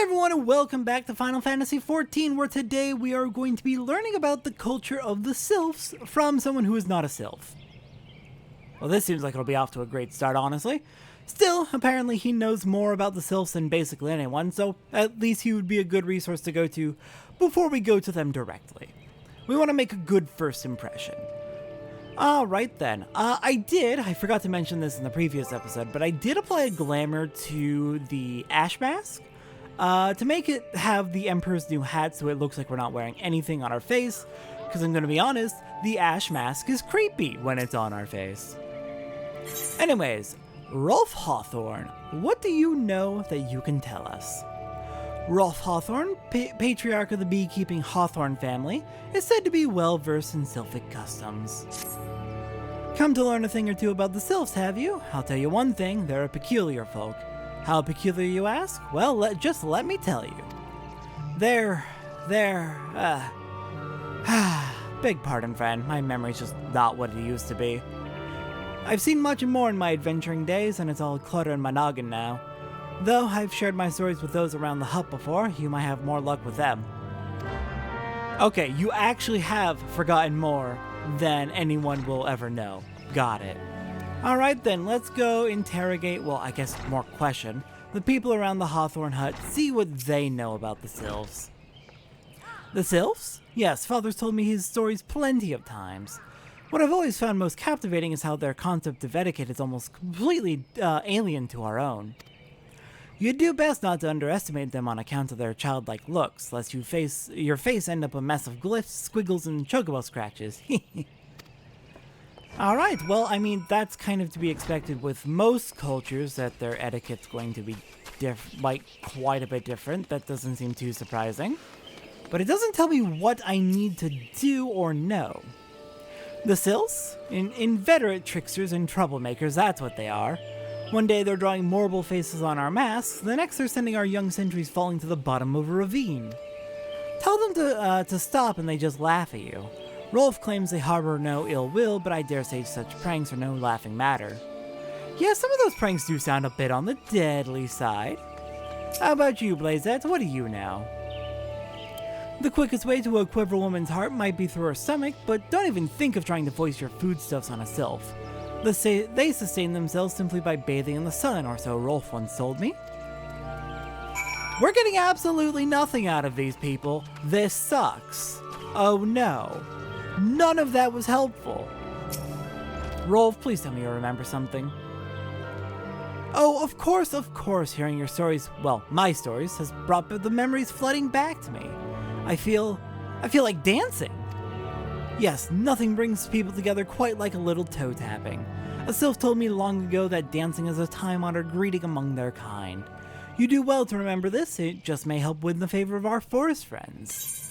Hey everyone, and welcome back to Final Fantasy XIV, where today we are going to be learning about the culture of the Sylphs from someone who is not a Sylph. Well, this seems like it'll be off to a great start, honestly. Still, apparently he knows more about the Sylphs than basically anyone, so at least he would be a good resource to go to before we go to them directly. We want to make a good first impression. Alright then, I forgot to mention this in the previous episode, but I did apply a glamour to the Ash Mask. To make it have the Emperor's new hat so it looks like we're not wearing anything on our face, because I'm going to be honest, the Ash Mask is creepy when it's on our face. Anyways, Rolf Hawthorne, what do you know that you can tell us? Rolf Hawthorne, patriarch of the beekeeping Hawthorne family, is said to be well versed in Sylphic customs. Come to learn a thing or two about the Sylphs, have you? I'll tell you one thing, they're a peculiar folk. How peculiar, you ask? Well, just let me tell you. Beg pardon, friend, my memory's just not what it used to be. I've seen much and more in my adventuring days, and it's all clutter in my noggin now. Though I've shared my stories with those around the hut before, you might have more luck with them. Okay, you actually have forgotten more than anyone will ever know. Got it. Alright then, let's go interrogate, well, I guess more question, the people around the Hawthorne hut, see what they know about the Sylphs. The Sylphs? Yes, Father's told me his stories plenty of times. What I've always found most captivating is how their concept of etiquette is almost completely alien to our own. You'd do best not to underestimate them on account of their childlike looks, lest your face end up a mess of glyphs, squiggles, and chocobo scratches. Alright, well, I mean, that's kind of to be expected with most cultures, that their etiquette's going to be quite a bit different. That doesn't seem too surprising. But it doesn't tell me what I need to do or know. The Sylphs? Inveterate tricksters and troublemakers, that's what they are. One day they're drawing mortal faces on our masks, the next they're sending our young sentries falling to the bottom of a ravine. Tell them to stop and they just laugh at you. Rolf claims they harbor no ill will, but I dare say such pranks are no laughing matter. Yeah, some of those pranks do sound a bit on the deadly side. How about you, Blazette? What do you know? The quickest way to a quiver woman's heart might be through her stomach, but don't even think of trying to voice your foodstuffs on a Sylph. They sustain themselves simply by bathing in the sun, or so Rolf once told me. We're getting absolutely nothing out of these people. This sucks. Oh no. None of that was helpful. Rolf, please tell me you remember something. Oh, of course, hearing your stories, well, my stories, has brought the memories flooding back to me. I feel like dancing. Yes, nothing brings people together quite like a little toe tapping. A Sylph told me long ago that dancing is a time-honored greeting among their kind. You do well to remember this, it just may help win the favor of our forest friends.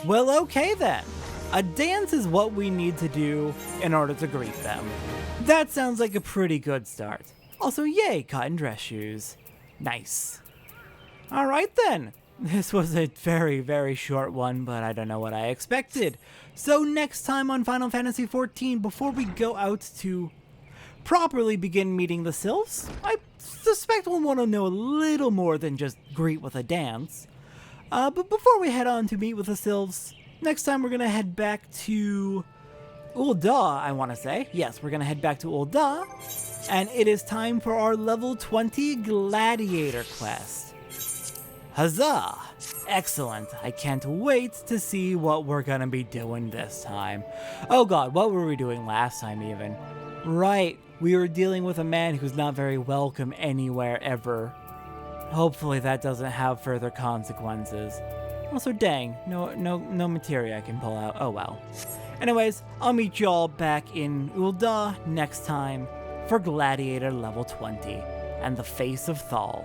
Well, okay then. A dance is what we need to do in order to greet them. That sounds like a pretty good start. Also, yay, cotton dress shoes. Nice. Alright then. This was a very, very short one, but I don't know what I expected. So next time on Final Fantasy XIV, before we go out to properly begin meeting the Sylphs, I suspect we'll want to know a little more than just greet with a dance. But before we head on to meet with the Sylphs, next time we're going to head back to Ul'dah, I want to say. Yes, we're going to head back to Ul'dah, and it is time for our level 20 Gladiator quest. Huzzah! Excellent. I can't wait to see what we're going to be doing this time. Oh god, what were we doing last time even? Right, we were dealing with a man who's not very welcome anywhere ever. Hopefully that doesn't have further consequences. Also, dang, no materia I can pull out. Oh well. Anyways, I'll meet y'all back in Ul'dah next time for Gladiator level 20 and the Face of Thal.